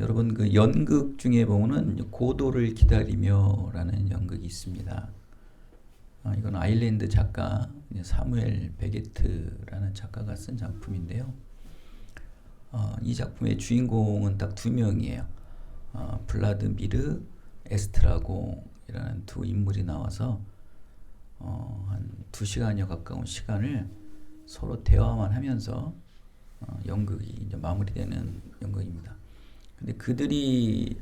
여러분 그 연극 중에 보면은 고도를 기다리며라는 연극이 있습니다. 이건 아일랜드 작가 사무엘 베게트라는 작가가 쓴 작품인데요. 이 작품의 주인공은 딱 두 명이에요. 블라드미르 에스트라고이라는 두 인물이 나와서 한 2시간여 가까운 시간을 서로 대화만 하면서 연극이 이제 마무리되는 연극입니다. 근데 그들이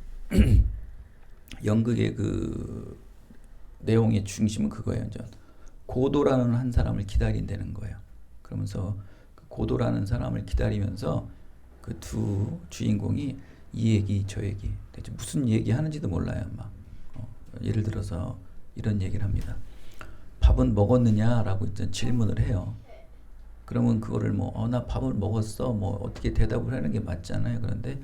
연극의 그 내용의 중심은 그거예요. 이제 고도라는 한 사람을 기다린다는 거예요. 그러면서 그 고도라는 사람을 기다리면서 그 두 주인공이 이 얘기 저 얘기 대체 무슨 얘기 하는지도 몰라요. 막 예를 들어서 이런 얘기를 합니다. 밥은 먹었느냐라고 일단 질문을 해요. 그러면 그거를 나 밥을 먹었어 어떻게 대답을 하는 게 맞잖아요. 그런데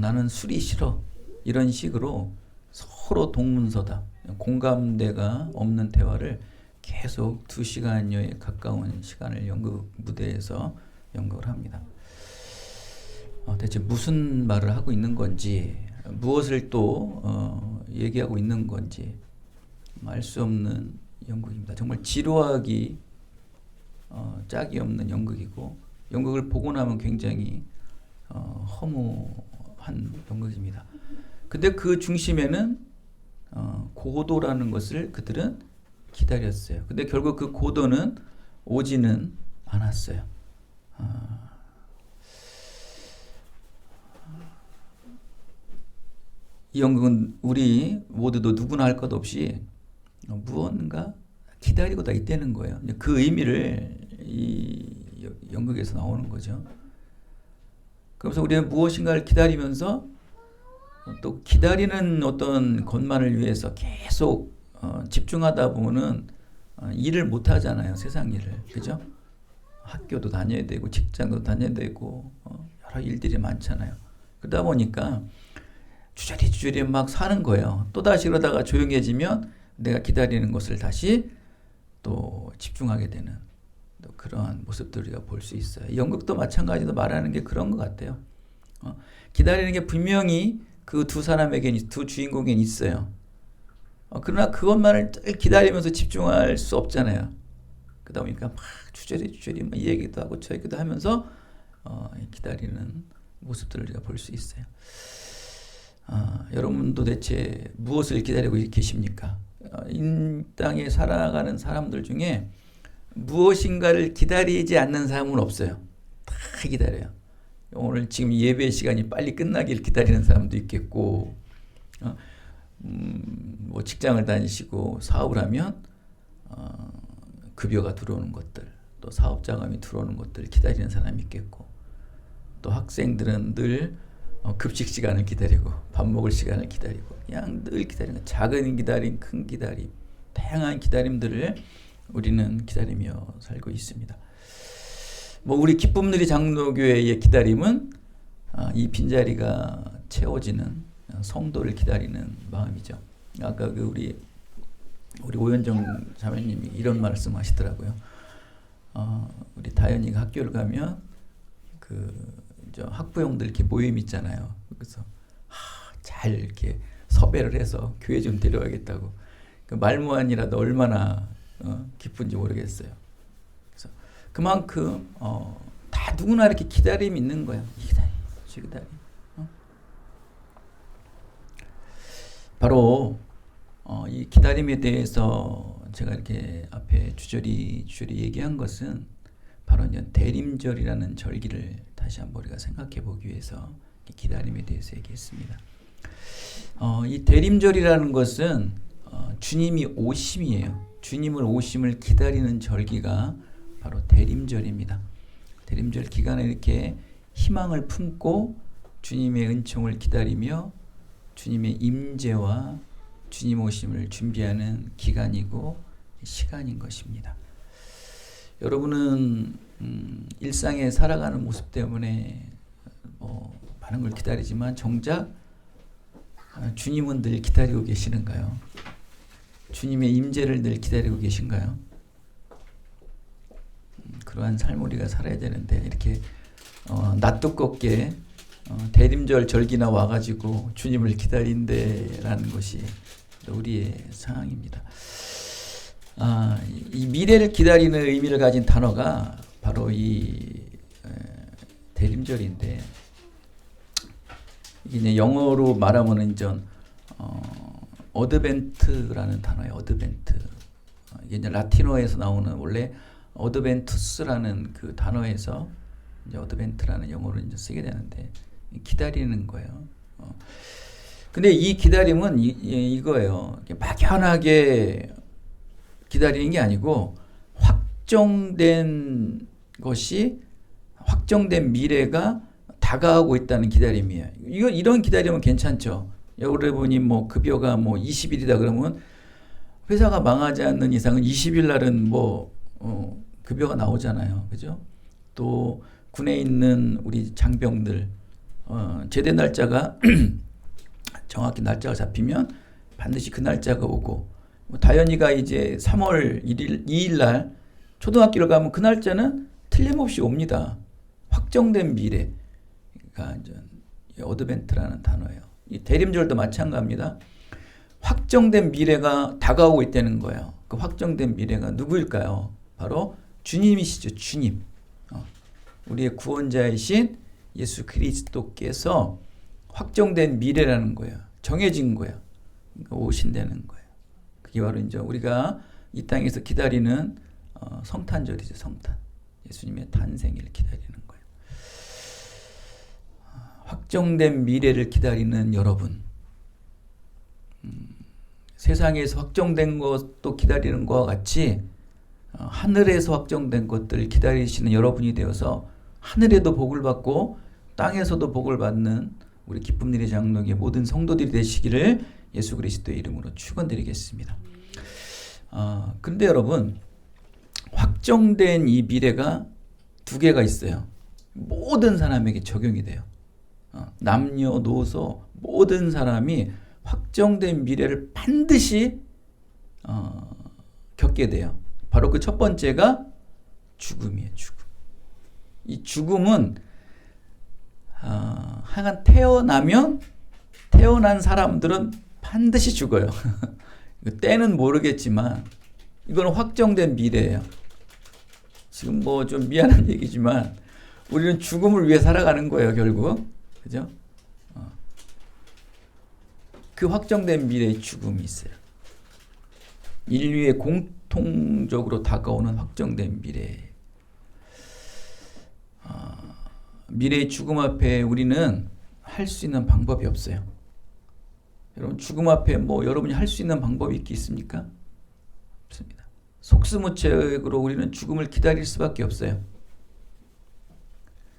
나는 술이 싫어 이런 식으로 서로 동문서다 공감대가 없는 대화를 계속 2시간여에 가까운 시간을 연극 무대에서 연극을 합니다. 대체 무슨 말을 하고 있는 건지 무엇을 또 얘기하고 있는 건지 알 수 없는 연극입니다. 정말 지루하기 짝이 없는 연극이고 연극을 보고 나면 굉장히 허무한 연극입니다. 근데 그 중심에는 고도라는 것을 그들은 기다렸어요. 근데 결국 그 고도는 오지는 않았어요. 이 연극은 우리 모두도 누구나 할 것 없이 무언가 기다리고 다 있다는 거예요. 그 의미를 이 연극에서 나오는 거죠. 그래서 우리는 무엇인가를 기다리면서 또 기다리는 어떤 것만을 위해서 계속 집중하다 보면은 일을 못 하잖아요. 세상 일을. 그죠? 학교도 다녀야 되고 직장도 다녀야 되고 여러 일들이 많잖아요. 그러다 보니까 주저리 막 사는 거예요. 또다시 그러다가 조용해지면 내가 기다리는 것을 다시 또 집중하게 되는 또 그러한 모습들을 우리가 볼 수 있어요. 연극도 마찬가지로 말하는 게 그런 것 같아요. 기다리는 게 분명히 그 두 사람에겐, 두 주인공에겐 있어요. 그러나 그것만을 기다리면서 집중할 수 없잖아요. 그러다 보니까 막 주저리 이 얘기도 하고 저 얘기도 하면서 기다리는 모습들을 우리가 볼 수 있어요. 여러분 도대체 무엇을 기다리고 계십니까? 이 땅에 살아가는 사람들 중에 무엇인가를 기다리지 않는 사람은 없어요. 다 기다려요. 오늘 지금 예배 시간이 빨리 끝나길 기다리는 사람도 있겠고, 직장을 다니시고 사업을 하면 급여가 들어오는 것들, 또 사업자금이 들어오는 것들을 기다리는 사람이 있겠고, 또 학생들은 늘 급식 시간을 기다리고 밥 먹을 시간을 기다리고 그냥 늘 기다리는 작은 기다림, 큰 기다림, 다양한 기다림들을 우리는 기다리며 살고 있습니다. 우리 기쁨누리 장로교회의 기다림은 이 빈자리가 채워지는 성도를 기다리는 마음이죠. 아까 우리 오현정 자매님이 이런 말씀하시더라고요. 우리 다현이가 학교를 가면 학부형들 이렇게 모임 있잖아요. 그래서 잘 이렇게 섭외를 해서 교회 좀 데려가겠다고. 말무안이라도 얼마나 기쁜지 모르겠어요. 그래서 그만큼 다 누구나 이렇게 기다림이 있는 거야. 이 기다림. 바로 이 기다림에 대해서 제가 이렇게 앞에 주저리 얘기한 것은 바로 이제 대림절이라는 절기를 다시 한번 우리가 생각해 보기 위해서 기다림에 대해서 얘기했습니다. 이 대림절이라는 것은 주님이 오심이에요. 주님을 오심을 기다리는 절기가 바로 대림절입니다. 대림절 기간에 이렇게 희망을 품고 주님의 은총을 기다리며 주님의 임재와 주님 오심을 준비하는 기간이고 시간인 것입니다. 여러분은 일상에 살아가는 모습 때문에 많은 걸 기다리지만 정작 주님은 늘 기다리고 계시는가요? 주님의 임재를 늘 기다리고 계신가요? 그러한 삶을 우리가 살아야 되는데 이렇게 낯두껍게 대림절 절기나 와가지고 주님을 기다린대라는 것이 우리의 상황입니다. 이 미래를 기다리는 의미를 가진 단어가 바로 이 대림절인데, 이게 이제 영어로 말하면은 이제 어드벤트라는 단어예요. 어드벤트. 이게 이제 라틴어에서 나오는, 원래 어드벤투스라는 그 단어에서 이제 어드벤트라는 영어로 이제 쓰게 되는데, 기다리는 거예요. 근데 이 기다림은 이거예요. 막연하게 기다리는 게 아니고 확정된 것이, 확정된 미래가 다가오고 있다는 기다림이에요. 이런 기다림은 괜찮죠. 여러분이 뭐 급여가 뭐 20일이다 그러면 회사가 망하지 않는 이상은 20일 날은 뭐 급여가 나오잖아요. 그죠? 또 군에 있는 우리 장병들 제대 날짜가 정확히 날짜가 잡히면 반드시 그 날짜가 오고, 뭐 다현이가 이제 3월 2일 날 초등학교를 가면 그 날짜는 틀림없이 옵니다. 확정된 미래가 이제 어드벤트라는 단어예요. 이 대림절도 마찬가지입니다. 확정된 미래가 다가오고 있다는 거예요. 그 확정된 미래가 누구일까요? 바로 주님이시죠. 주님. 우리의 구원자이신 예수 그리스도께서 확정된 미래라는 거예요. 정해진 거예요. 그러니까 오신다는 거예요. 그게 바로 이제 우리가 이 땅에서 기다리는 성탄절이죠. 성탄. 예수님의 탄생을 기다리는 거예요. 확정된 미래를 기다리는 여러분, 세상에서 확정된 것도 기다리는 것과 같이 하늘에서 확정된 것들을 기다리시는 여러분이 되어서 하늘에도 복을 받고 땅에서도 복을 받는 우리 기쁨일의 장로교의 모든 성도들이 되시기를 예수 그리스도의 이름으로 축원드리겠습니다. 근데 여러분, 확정된 이 미래가 두 개가 있어요. 모든 사람에게 적용이 돼요. 남녀노소 모든 사람이 확정된 미래를 반드시 겪게 돼요. 바로 그 첫 번째가 죽음이에요. 죽음. 이 죽음은 하여간 태어난 사람들은 반드시 죽어요. 때는 모르겠지만 이건 확정된 미래예요. 지금 뭐 좀 미안한 얘기지만 우리는 죽음을 위해 살아가는 거예요, 결국. 그죠? 그 확정된 미래의 죽음이 있어요. 인류의 공통적으로 다가오는 확정된 미래. 미래의 죽음 앞에 우리는 할 수 있는 방법이 없어요. 여러분, 죽음 앞에 뭐 여러분이 할 수 있는 방법이 있겠습니까? 없습니다. 속수무책으로 우리는 죽음을 기다릴 수밖에 없어요.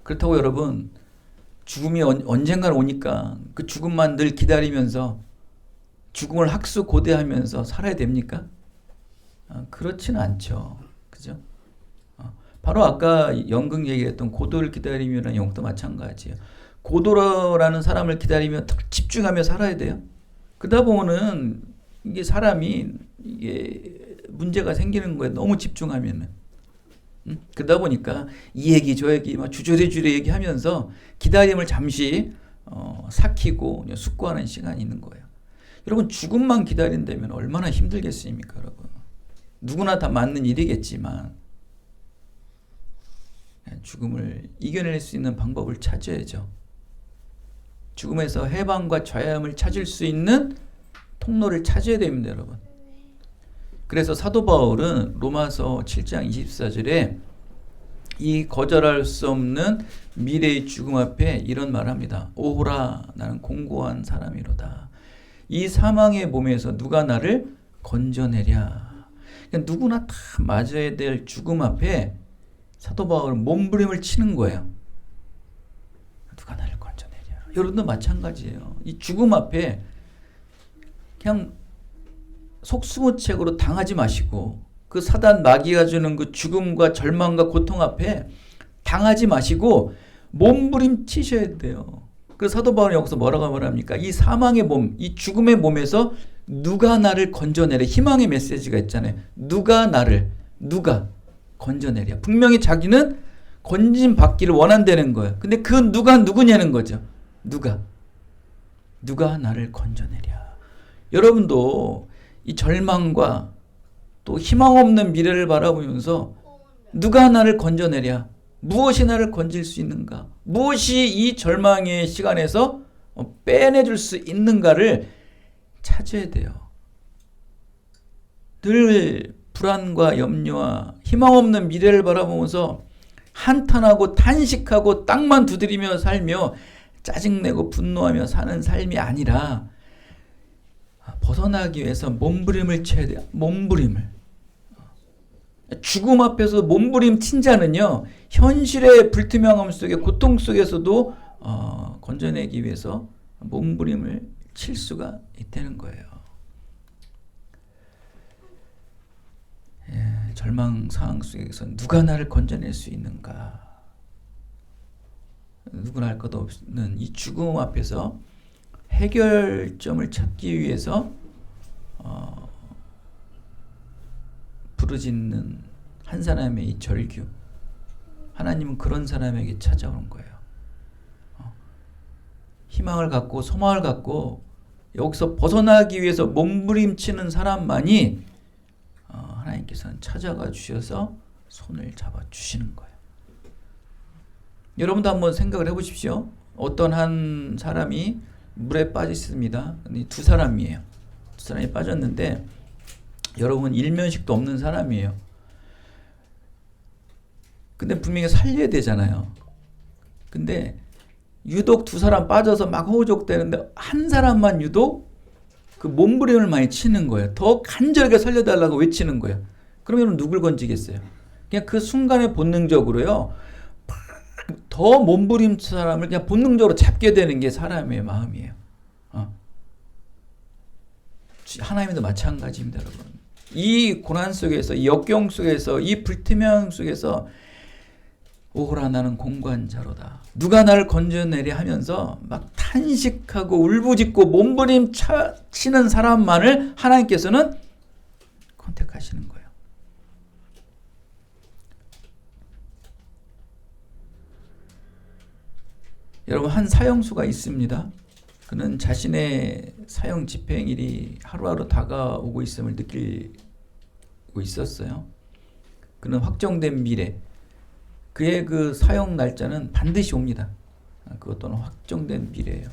그렇다고 여러분, 죽음이 언젠가는 오니까 그 죽음만 늘 기다리면서 죽음을 학수고대하면서 살아야 됩니까? 그렇지는 않죠. 그죠? 바로 아까 연극 얘기했던 고도를 기다리며라는 영도 마찬가지예요. 고도라는 사람을 기다리며 집중하며 살아야 돼요. 그러다 보면은 이게 사람이 이게 문제가 생기는 거예요. 너무 집중하면은. 그러다 보니까 이 얘기 저 얘기 막 주저리주저 얘기하면서 기다림을 잠시 삭히고 숙고하는 시간이 있는 거예요. 여러분, 죽음만 기다린다면 얼마나 힘들겠습니까, 여러분? 누구나 다 맞는 일이겠지만 죽음을 이겨낼 수 있는 방법을 찾아야죠. 죽음에서 해방과 자유함을 찾을 수 있는 통로를 찾아야 됩니다, 여러분. 그래서 사도 바울은 로마서 7장 24절에 이 거절할 수 없는 미래의 죽음 앞에 이런 말합니다. 오호라, 나는 공고한 사람이로다. 이 사망의 몸에서 누가 나를 건져내랴. 그러니까 누구나 다 맞아야 될 죽음 앞에 사도 바울은 몸부림을 치는 거예요. 누가 나를 건져내랴. 여러분도 마찬가지예요. 이 죽음 앞에 그냥 속수무책으로 당하지 마시고, 그 사단 마귀가 주는 그 죽음과 절망과 고통 앞에 당하지 마시고 몸부림 치셔야 돼요. 그 사도 바울이 여기서 뭐라고 말합니까? 이 사망의 몸, 이 죽음의 몸에서 누가 나를 건져내랴. 희망의 메시지가 있잖아요. 누가 건져내랴. 분명히 자기는 건진 받기를 원한다는 거예요. 근데 그 누가 누구냐는 거죠. 누가 나를 건져내랴. 여러분도 이 절망과 또 희망 없는 미래를 바라보면서 누가 나를 건져내랴? 무엇이 나를 건질 수 있는가? 무엇이 이 절망의 시간에서 빼내줄 수 있는가를 찾아야 돼요. 늘 불안과 염려와 희망 없는 미래를 바라보면서 한탄하고 탄식하고 땅만 두드리며 살며 짜증내고 분노하며 사는 삶이 아니라 벗어나기 위해서 몸부림을 쳐야 돼요. 몸부림을. 죽음 앞에서 몸부림 친 자는요, 현실의 불투명함 속에 고통 속에서도 건져내기 위해서 몸부림을 칠 수가 있다는 거예요. 절망 상황 속에서 누가 나를 건져낼 수 있는가? 누구나 할 것 없는 이 죽음 앞에서 해결점을 찾기 위해서 부르짖는 한 사람의 이 절규, 하나님은 그런 사람에게 찾아오는 거예요. 희망을 갖고 소망을 갖고 여기서 벗어나기 위해서 몸부림치는 사람만이 하나님께서는 찾아가 주셔서 손을 잡아 주시는 거예요. 여러분도 한번 생각을 해보십시오. 어떤 한 사람이 물에 빠져 있습니다. 두 사람이에요. 두 사람이 빠졌는데 여러분 일면식도 없는 사람이에요. 근데 분명히 살려야 되잖아요. 근데 유독 두 사람 빠져서 막 호우적대는데 한 사람만 유독 그 몸부림을 많이 치는 거예요. 더 간절하게 살려달라고 외치는 거예요. 그러면 누굴 건지겠어요? 그냥 그 순간에 본능적으로요. 더 몸부림 사람을 그냥 본능적으로 잡게 되는 게 사람의 마음이에요. 하나님도 마찬가지입니다, 여러분. 이 고난 속에서, 이 역경 속에서, 이 불투명 속에서 오호라 나는 공고한자로다. 누가 나를 건져내려 하면서 막 탄식하고 울부짖고 몸부림 치는 사람만을 하나님께서는 선택하시는 거예요. 여러분, 한 사형수가 있습니다. 그는 자신의 사형 집행일이 하루하루 다가오고 있음을 느끼고 있었어요. 그는 확정된 미래, 그의 그 사형 날짜는 반드시 옵니다. 그것도는 확정된 미래예요.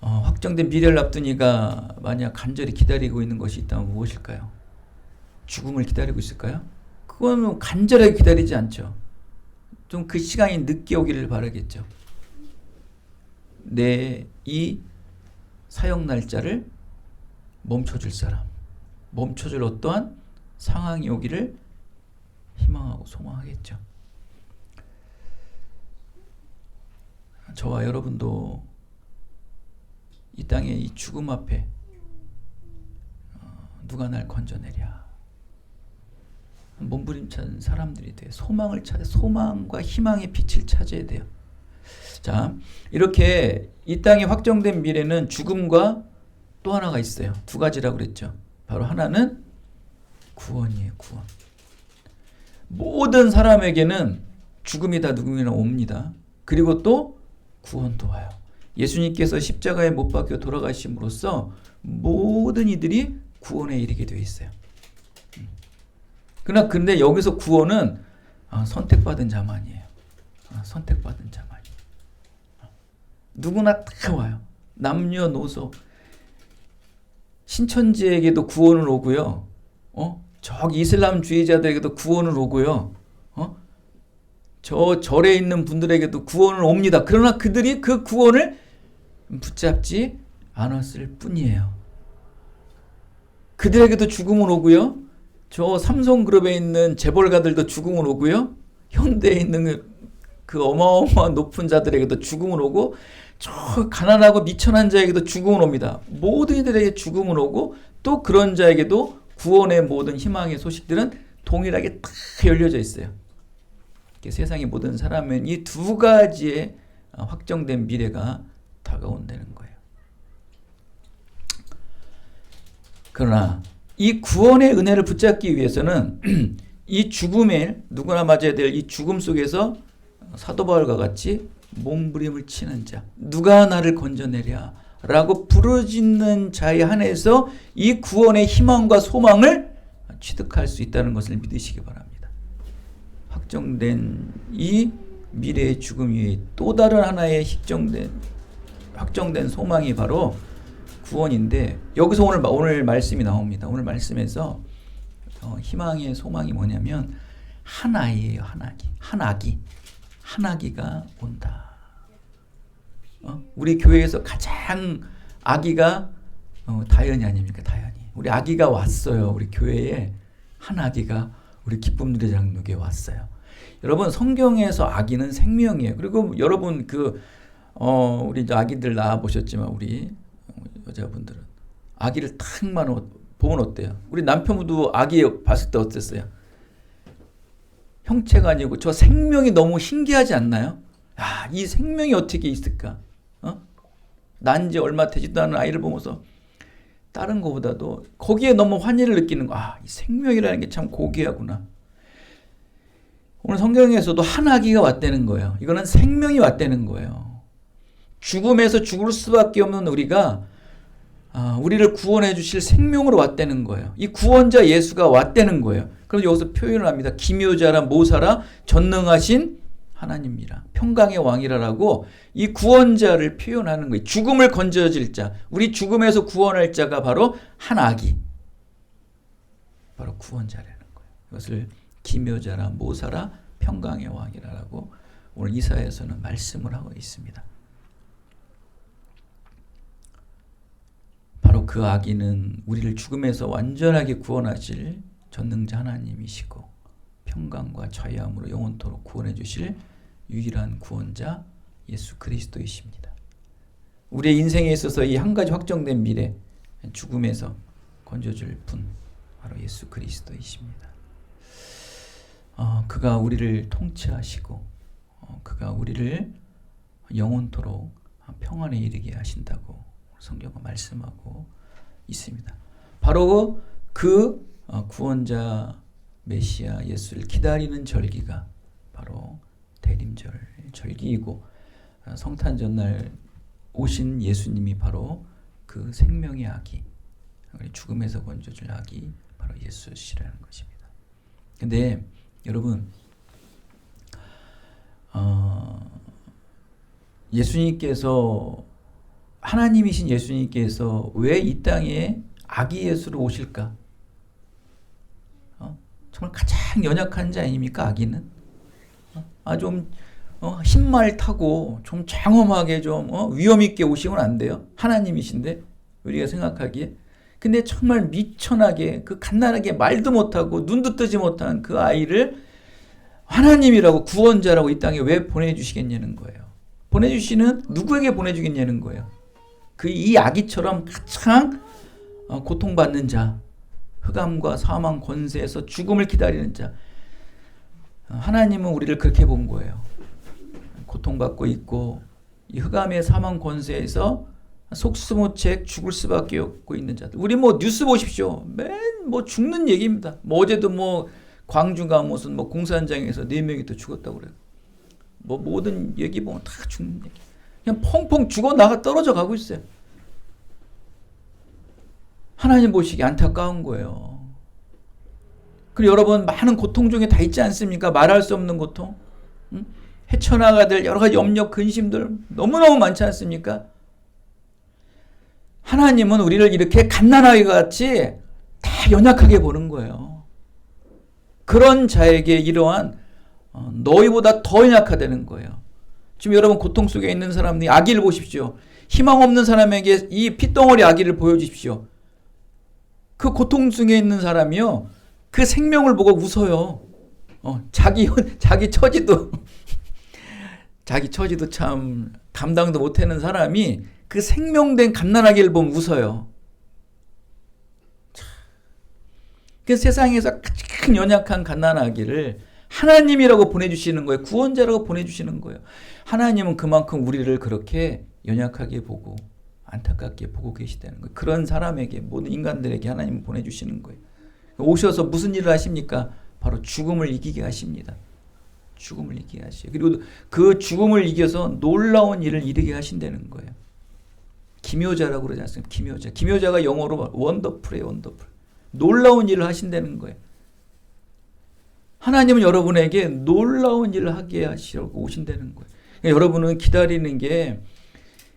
확정된 미래를 앞두니가 만약 간절히 기다리고 있는 것이 있다면 무엇일까요? 죽음을 기다리고 있을까요? 그건 간절하게 기다리지 않죠. 좀 그 시간이 늦게 오기를 바라겠죠. 내 이 사형 날짜를 멈춰줄 사람, 멈춰줄 어떠한 상황이 오기를 희망하고 소망하겠죠. 저와 여러분도 이 땅의 이 죽음 앞에 누가 날 건져내랴 몸부림치는 사람들이 돼요. 소망과 희망의 빛을 찾아야 돼요. 자, 이렇게 이 땅에 확정된 미래는 죽음과 또 하나가 있어요. 두 가지라고 그랬죠. 바로 하나는 구원이에요. 구원. 모든 사람에게는 죽음이 다 누구나 옵니다. 그리고 또 구원도 와요. 예수님께서 십자가에 못 박혀 돌아가심으로써 모든 이들이 구원에 이르게 되어 있어요. 그러나 근데 여기서 구원은 선택받은 자만이에요. 선택받은 자만이에요. 누구나 다 와요. 남녀노소. 신천지에게도 구원을 오고요. 저기 이슬람주의자들에게도 구원을 오고요. 저 절에 있는 분들에게도 구원을 옵니다. 그러나 그들이 그 구원을 붙잡지 않았을 뿐이에요. 그들에게도 죽음은 오고요. 저 삼성그룹에 있는 재벌가들도 죽음은 오고요. 현대에 있는 그 어마어마한 높은 자들에게도 죽음은 오고, 저 가난하고 미천한 자에게도 죽음은 옵니다. 모든 이들에게 죽음은 오고, 또 그런 자에게도 구원의 모든 희망의 소식들은 동일하게 다 열려져 있어요. 세상의 모든 사람은 이 두 가지의 확정된 미래가 다가온다는 거예요. 그러나 이 구원의 은혜를 붙잡기 위해서는 이 죽음에 누구나 맞아야 될 이 죽음 속에서 사도 바울과 같이 몸부림을 치는 자, 누가 나를 건져내랴 라고 부르짖는 자에 한해서 이 구원의 희망과 소망을 취득할 수 있다는 것을 믿으시기 바랍니다. 확정된 이 미래의 죽음 위에 또 다른 하나의 확정된 소망이 바로 구원인데, 여기서 오늘 말씀이 나옵니다. 오늘 말씀에서 희망의 소망이 뭐냐면 한 아이예요. 한 아기가 온다. 우리 교회에서 가장 아기가 다현이 아닙니까? 다현이. 우리 아기가 왔어요. 우리 교회에 한 아기가 우리 기쁨 누리자 장로교에 왔어요. 여러분, 성경에서 아기는 생명이에요. 그리고 여러분 우리 아기들 낳아 보셨지만 우리 여자분들은 아기를 탁만 보면 어때요? 우리 남편분도 아기 봤을 때 어땠어요? 형체가 아니고 저 생명이 너무 신기하지 않나요? 이 생명이 어떻게 있을까? 난 지 얼마 되지도 않은 아이를 보면서 다른 것보다도 거기에 너무 환희를 느끼는 거. 이 생명이라는 게 참 고귀하구나. 오늘 성경에서도 한 아기가 왔다는 거예요. 이거는 생명이 왔다는 거예요. 죽음에서 죽을 수밖에 없는 우리가 우리를 구원해 주실 생명으로 왔다는 거예요. 이 구원자 예수가 왔다는 거예요. 그럼 여기서 표현을 합니다. 기묘자라 모사라 전능하신 하나님이라 평강의 왕이라라고 이 구원자를 표현하는 거예요. 죽음을 건져질 자, 우리 죽음에서 구원할 자가 바로 한 아기, 바로 구원자라는 거예요. 이것을 기묘자라 모사라 평강의 왕이라라고 오늘 이사야에서는 말씀을 하고 있습니다. 바로 그 아기는 우리를 죽음에서 완전하게 구원하실 전능자 하나님이시고 평강과 자유함으로 영원토록 구원해 주실 유일한 구원자 예수 그리스도이십니다. 우리의 인생에 있어서 이 한 가지 확정된 미래, 죽음에서 건져줄 분 바로 예수 그리스도이십니다. 그가 우리를 통치하시고 그가 우리를 영원토록 평안에 이르게 하신다고 성경은 말씀하고 있습니다. 바로 그 구원자 메시아 예수를 기다리는 절기가 바로 대림절 절기이고, 성탄절날 오신 예수님이 바로 그 생명의 아기, 죽음에서 건져줄 아기 바로 예수시라는 것입니다. 근데 여러분, 예수님께서, 하나님이신 예수님께서 왜 이 땅에 아기 예수로 오실까? 정말 가장 연약한 자 아닙니까? 아기는 좀 흰말 타고 좀 장엄하게 좀 위험 있게 오시면 안 돼요. 하나님이신데 우리가 생각하기에. 근데 정말 미천하게 그 갓난하게 말도 못하고 눈도 뜨지 못한 그 아이를 하나님이라고 구원자라고 이 땅에 왜 보내주시겠냐는 거예요. 보내주시는 누구에게 보내주겠냐는 거예요. 이 아기처럼 가장 고통받는 자, 흑암과 사망 권세에서 죽음을 기다리는 자, 하나님은 우리를 그렇게 본 거예요. 고통받고 있고 이 흑암의 사망 권세에서 속수무책 죽을 수밖에 없고 있는 자들. 우리 뉴스 보십시오. 맨 죽는 얘기입니다. 어제도 광주가 무슨 공산장에서 4명이 또 죽었다고 그래요. 모든 얘기 보면 다 죽는 얘기. 그냥 펑펑 죽어 나가 떨어져 가고 있어요. 하나님 보시기 안타까운 거예요. 그리고 여러분, 많은 고통 중에 다 있지 않습니까? 말할 수 없는 고통, 헤쳐나가야 될 여러 가지 염려, 근심들 너무너무 많지 않습니까? 하나님은 우리를 이렇게 갓난아이 같이 다 연약하게 보는 거예요. 그런 자에게 이러한 너희보다 더 연약하다는 거예요. 지금 여러분 고통 속에 있는 사람들이 아기를 보십시오. 희망 없는 사람에게 이 핏덩어리 아기를 보여주십시오. 그 고통 중에 있는 사람이요, 그 생명을 보고 웃어요. 자기 처지도 자기 처지도 참 감당도 못하는 사람이 그 생명된 갓난아기를 보면 웃어요. 그 세상에서 가장 연약한 갓난아기를 하나님이라고 보내주시는 거예요. 구원자라고 보내주시는 거예요. 하나님은 그만큼 우리를 그렇게 연약하게 보고 안타깝게 보고 계시다는 거예요. 그런 사람에게, 모든 인간들에게 하나님은 보내주시는 거예요. 오셔서 무슨 일을 하십니까? 바로 죽음을 이기게 하십니다. 죽음을 이기게 하시고 그리고 그 죽음을 이겨서 놀라운 일을 이루게 하신다는 거예요. 기묘자라고 그러지 않습니까? 기묘자. 기묘자가 영어로 원더풀이에요. 원더풀. 놀라운 일을 하신다는 거예요. 하나님은 여러분에게 놀라운 일을 하게 하시려고 오신다는 거예요. 그러니까 여러분은 기다리는 게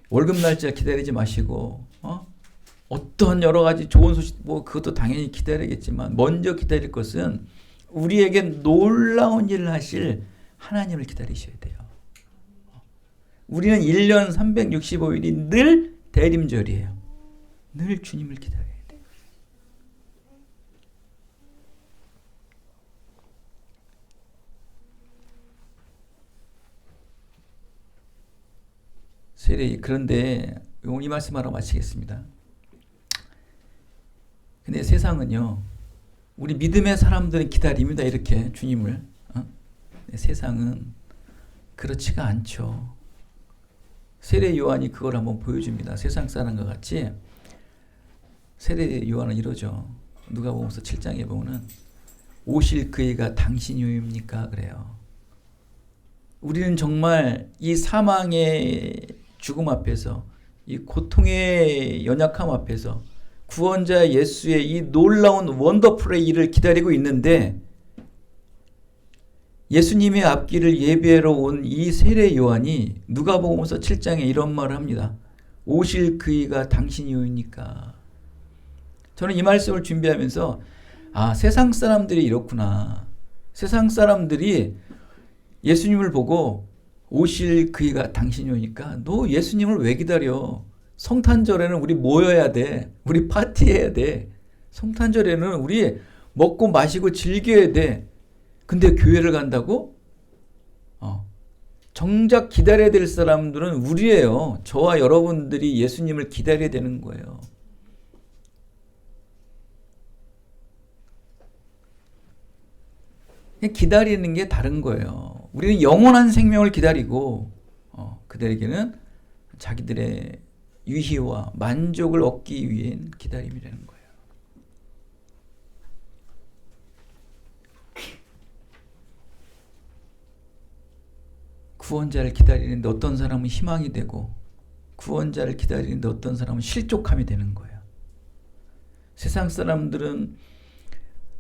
월급 날짜 기다리지 마시고 어떤 여러 가지 좋은 소식 뭐 그것도 당연히 기다리겠지만 먼저 기다릴 것은 우리에게 놀라운 일을 하실 하나님을 기다리셔야 돼요. 우리는 1년 365일이 늘 대림절이에요. 늘 주님을 기다려야 돼요. 그런데 오늘 이 말씀하러 마치겠습니다. 근데 세상은요, 우리 믿음의 사람들은 기다립니다. 이렇게 주님을. 세상은 그렇지가 않죠. 세례 요한이 그걸 한번 보여줍니다. 세상 사람과 같이 세례 요한은 이러죠. 누가복음서 7장에 보면은 오실 그이가 당신이옵니까? 그래요. 우리는 정말 이 사망의 죽음 앞에서 이 고통의 연약함 앞에서 구원자 예수의 이 놀라운 원더풀의 일을 기다리고 있는데 예수님의 앞길을 예배하러 온 이 세례 요한이 누가복음서 7장에 이런 말을 합니다. 오실 그이가 당신이오니까. 저는 이 말씀을 준비하면서 세상 사람들이 이렇구나. 세상 사람들이 예수님을 보고 오실 그이가 당신이오니까 너 예수님을 왜 기다려? 성탄절에는 우리 모여야 돼. 우리 파티해야 돼. 성탄절에는 우리 먹고 마시고 즐겨야 돼. 근데 교회를 간다고? 정작 기다려야 될 사람들은 우리예요. 저와 여러분들이 예수님을 기다려야 되는 거예요. 기다리는 게 다른 거예요. 우리는 영원한 생명을 기다리고 그들에게는 자기들의 유희와 만족을 얻기 위한 기다림이라는 거예요. 구원자를 기다리는데 어떤 사람은 희망이 되고 구원자를 기다리는데 어떤 사람은 실족함이 되는 거예요. 세상 사람들은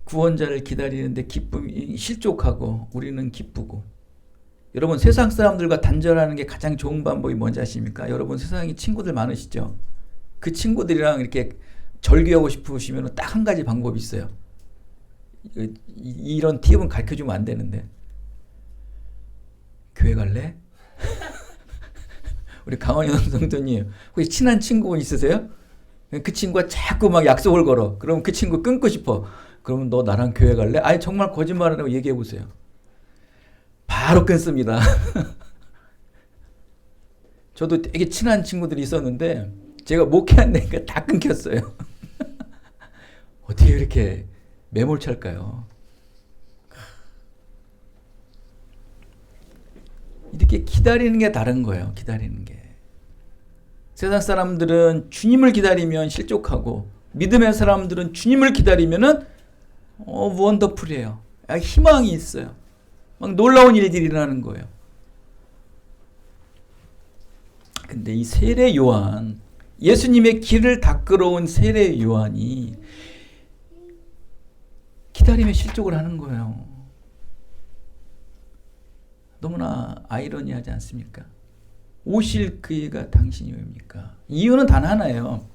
구원자를 기다리는데 기쁨이 실족하고 우리는 기쁘고. 여러분 세상 사람들과 단절하는 게 가장 좋은 방법이 뭔지 아십니까? 여러분 세상에 친구들 많으시죠? 그 친구들이랑 이렇게 절교하고 싶으시면 딱 한 가지 방법이 있어요. 이런 팁은 가르쳐주면 안 되는데 교회 갈래? 우리 강원영 성도님 혹시 친한 친구 있으세요? 그 친구가 자꾸 막 약속을 걸어. 그럼 그 친구 끊고 싶어. 그러면 너 나랑 교회 갈래? 아니 정말 거짓말하라고 얘기해 보세요. 바로 끊습니다. 저도 되게 친한 친구들이 있었는데 제가 목회한다니까 다 끊겼어요. 어떻게 이렇게 매몰찰까요? 이렇게 기다리는 게 다른 거예요. 기다리는 게. 세상 사람들은 주님을 기다리면 실족하고 믿음의 사람들은 주님을 기다리면은 원더풀이에요. 희망이 있어요. 막 놀라운 일들이 일어나는 거예요. 근데 이 세례 요한, 예수님의 길을 닦으러 온 세례 요한이 기다림에 실족을 하는 거예요. 너무나 아이러니하지 않습니까? 오실 그이가 당신이옵니까? 이유는 단 하나예요.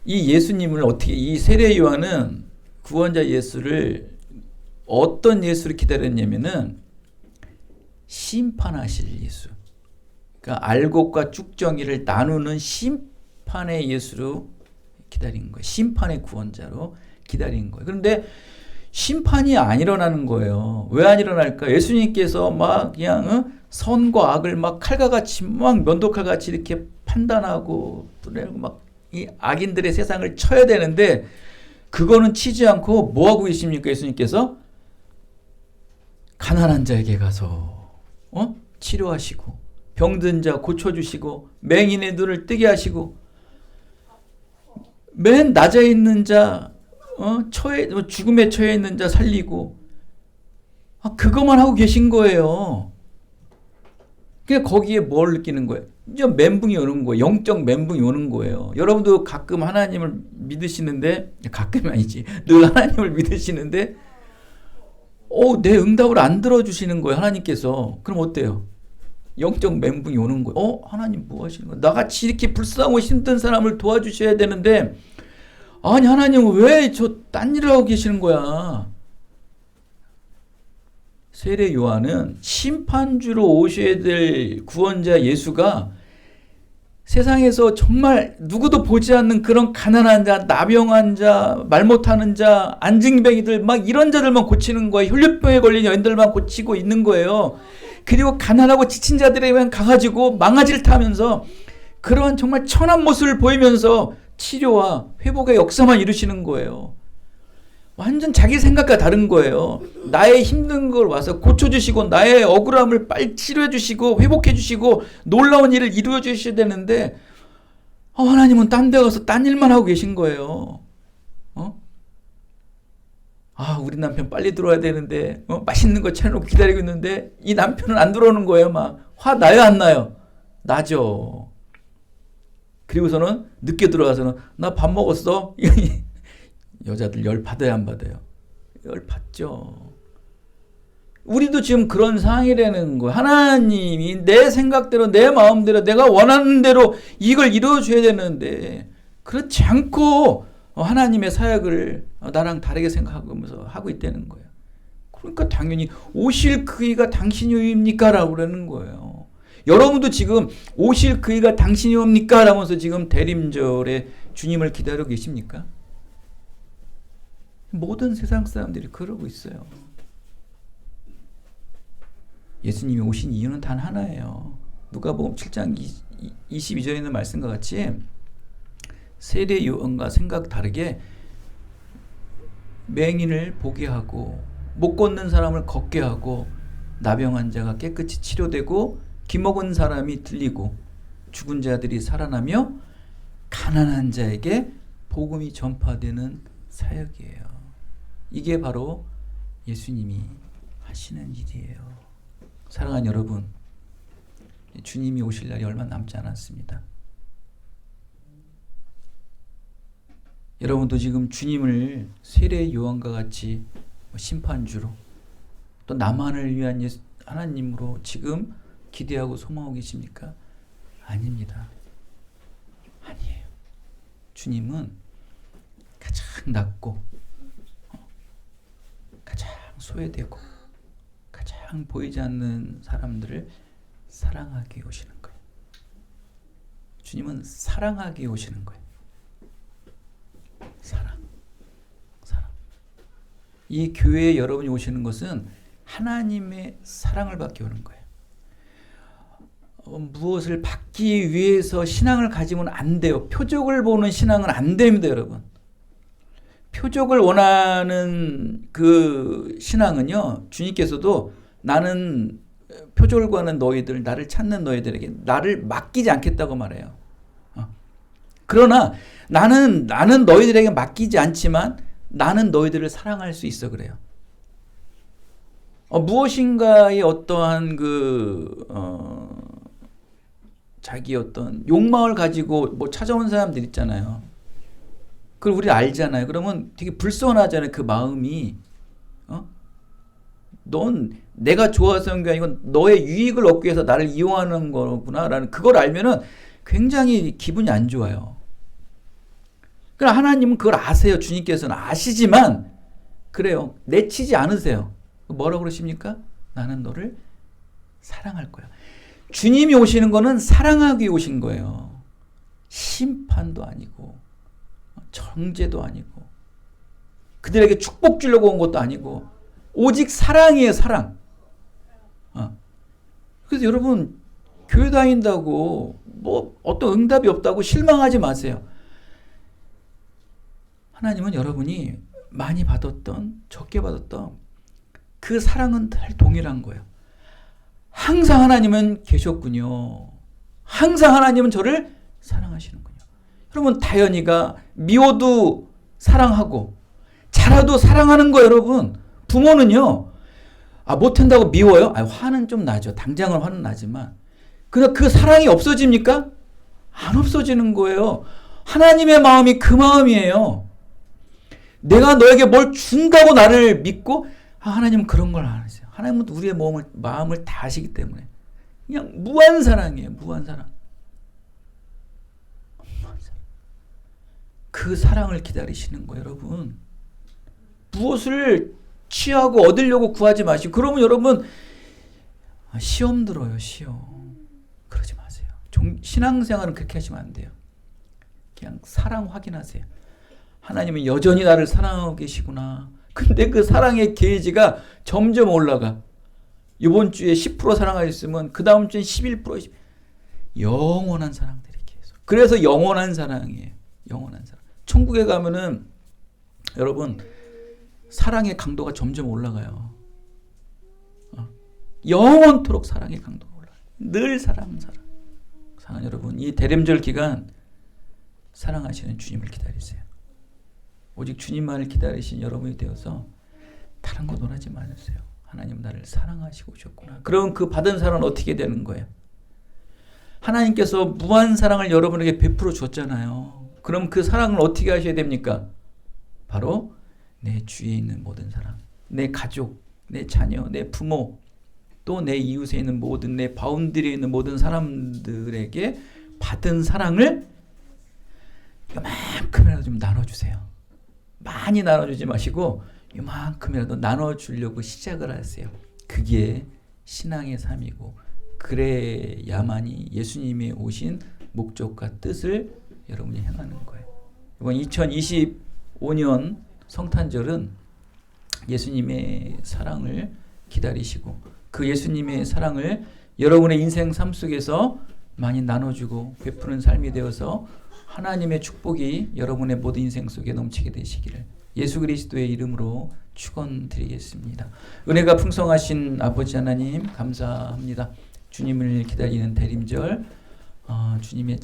이 예수님을 어떻게, 이 세례 요한은 구원자 예수를 어떤 예수를 기다렸냐면은 심판하실 예수. 그러니까 알곡과 쭉정이를 나누는 심판의 예수로 기다린 거예요. 심판의 구원자로 기다린 거예요. 그런데 심판이 안 일어나는 거예요. 왜 안 일어날까? 예수님께서 막 그냥 선과 악을 막 칼과 같이 막 면도칼 같이 이렇게 판단하고 막 이 악인들의 세상을 쳐야 되는데 그거는 치지 않고 뭐 하고 계십니까? 예수님께서 가난한 자에게 가서 치료하시고 병든 자 고쳐주시고 맹인의 눈을 뜨게 하시고 맨 낮에 있는 자 죽음에 처해 있는 자 살리고 그것만 하고 계신 거예요. 그냥 거기에 뭘 느끼는 거예요? 이제 멘붕이 오는 거예요. 영적 멘붕이 오는 거예요. 여러분도 가끔 하나님을 믿으시는데, 가끔이 아니지, 늘 하나님을 믿으시는데 내 응답을 안 들어주시는 거예요, 하나님께서. 그럼 어때요? 영적 멘붕이 오는 거예요. 하나님 뭐 하시는 거예요? 나같이 이렇게 불쌍하고 힘든 사람을 도와주셔야 되는데, 아니 하나님은 왜 저 딴 일을 하고 계시는 거야? 세례 요한은 심판주로 오셔야 될 구원자 예수가 세상에서 정말 누구도 보지 않는 그런 가난한 자, 나병한 자, 말 못하는 자, 안증뱅이들 막 이런 자들만 고치는 거예요. 혈류병에 걸린 여인들만 고치고 있는 거예요. 그리고 가난하고 지친 자들에게만 가가지고 망아지를 타면서 그런 정말 천한 모습을 보이면서 치료와 회복의 역사만 이루시는 거예요. 완전 자기 생각과 다른 거예요. 나의 힘든 걸 와서 고쳐주시고 나의 억울함을 빨리 치료해주시고 회복해주시고 놀라운 일을 이루어주셔야 되는데 하나님은 딴 데 가서 딴 일만 하고 계신 거예요. 우리 남편 빨리 들어와야 되는데 맛있는 거 차려놓고 기다리고 있는데 이 남편은 안 들어오는 거예요. 막 화 나요 안 나요? 나죠. 그리고서는 늦게 들어와서는 나 밥 먹었어? 여자들 열 받아야 안 받아요? 열 받죠. 우리도 지금 그런 상황이라는 거예요. 하나님이 내 생각대로 내 마음대로 내가 원하는 대로 이걸 이루어줘야 되는데 그렇지 않고 하나님의 사역을 나랑 다르게 생각하면서 하고 있다는 거예요. 그러니까 당연히 오실 그이가 당신이옵니까? 라고 그러는 거예요. 여러분도 지금 오실 그이가 당신이옵니까? 라면서 지금 대림절에 주님을 기다리고 계십니까? 모든 세상 사람들이 그러고 있어요. 예수님이 오신 이유는 단 하나예요. 누가복음 7장 22절에 있는 말씀과 같이 세례 요한과 생각 다르게 맹인을 보게 하고 못 걷는 사람을 걷게 하고 나병 환자가 깨끗이 치료되고 기먹은 사람이 들리고 죽은 자들이 살아나며 가난한 자에게 복음이 전파되는 사역이에요. 이게 바로 예수님이 하시는 일이에요. 사랑하는 여러분, 주님이 오실 날이 얼마 남지 않았습니다. 여러분도 지금 주님을 세례 요한과 같이 심판주로 또 나만을 위한 하나님으로 지금 기대하고 소망하고 계십니까? 아닙니다. 아니에요. 주님은 가장 낮고 가장 소외되고 가장 보이지 않는 사람들을 사랑하기 오시는 거예요. 주님은 사랑하기 오시는 거예요. 사랑. 이 교회에 여러분이 오시는 것은 하나님의 사랑을 받기 오는 거예요. 무엇을 받기 위해서 신앙을 가지면 안 돼요. 표적을 보는 신앙은 안 됩니다, 여러분. 표적을 원하는 그 신앙은요, 주님께서도 나는 표적을 구하는 너희들, 나를 찾는 너희들에게 나를 맡기지 않겠다고 말해요. 그러나 나는 너희들에게 맡기지 않지만 나는 너희들을 사랑할 수 있어 그래요. 무엇인가의 어떠한 자기 어떤 욕망을 가지고 뭐 찾아온 사람들 있잖아요. 그걸 우리 알잖아요. 그러면 되게 불손하잖아요. 그 마음이. 넌 내가 좋아서 한 게 아니고 너의 유익을 얻기 위해서 나를 이용하는 거구나 라는 그걸 알면은 굉장히 기분이 안 좋아요. 그러나 하나님은 그걸 아세요. 주님께서는 아시지만 그래요. 내치지 않으세요. 뭐라고 그러십니까? 나는 너를 사랑할 거야. 주님이 오시는 거는 사랑하기 오신 거예요. 심판도 아니고 정죄도 아니고 그들에게 축복 주려고 온 것도 아니고 오직 사랑이에요. 사랑. 그래서 여러분 교회 다닌다고 뭐 어떤 응답이 없다고 실망하지 마세요. 하나님은 여러분이 많이 받았던 적게 받았던 그 사랑은 다 동일한 거예요. 항상 하나님은 계셨군요. 항상 하나님은 저를 사랑하시는군요. 여러분 다현이가 미워도 사랑하고 잘해도 사랑하는 거 여러분. 부모는요. 못한다고 미워요? 화는 좀 나죠. 당장은 화는 나지만 그냥 그 사랑이 없어집니까? 안 없어지는 거예요. 하나님의 마음이 그 마음이에요. 내가 너에게 뭘 준다고 나를 믿고 하나님은 그런 걸 안 하세요. 하나님은 우리의 마음을 다 아시기 때문에 그냥 무한 사랑이에요. 무한 사랑. 그 사랑을 기다리시는 거예요, 여러분. 무엇을 취하고 얻으려고 구하지 마시고 그러면 여러분 시험 들어요. 시험. 그러지 마세요. 신앙생활은 그렇게 하시면 안 돼요. 그냥 사랑 확인하세요. 하나님은 여전히 나를 사랑하고 계시구나. 근데 그 사랑의 게이지가 점점 올라가. 이번 주에 10% 사랑하셨으면 그 다음 주엔 11%. 영원한 사랑들이 계속. 그래서 영원한 사랑이에요. 영원한 사랑. 천국에 가면은 여러분 사랑의 강도가 점점 올라가요. 영원토록 사랑의 강도가 올라가요. 늘 사랑. 사랑하는 여러분, 이 대림절 기간 사랑하시는 주님을 기다리세요. 오직 주님만을 기다리신 여러분이 되어서 다른 거 논하지 마세요. 하나님 나를 사랑하시고 오셨구나. 그럼 그 받은 사랑은 어떻게 되는 거예요? 하나님께서 무한 사랑을 여러분에게 베풀어 줬잖아요. 그럼 그 사랑을 어떻게 하셔야 됩니까? 바로 내 주위에 있는 모든 사람, 내 가족, 내 자녀, 내 부모, 또 내 이웃에 있는 모든 내 바운드리에 있는 모든 사람들에게 받은 사랑을 이만큼이라도 좀 나눠주세요. 많이 나눠주지 마시고 이만큼이라도 나눠주려고 시작을 하세요. 그게 신앙의 삶이고 그래야만이 예수님이 오신 목적과 뜻을 여러분이 행하는 거예요. 이번 2025년 성탄절은 예수님의 사랑을 기다리시고 그 예수님의 사랑을 여러분의 인생 삶 속에서 많이 나눠주고 베푸는 삶이 되어서 하나님의 축복이 여러분의 모든 인생 속에 넘치게 되시기를 예수 그리스도의 이름으로 축원드리겠습니다. 은혜가 풍성하신 아버지 하나님 감사합니다. 주님을 기다리는 대림절 주님의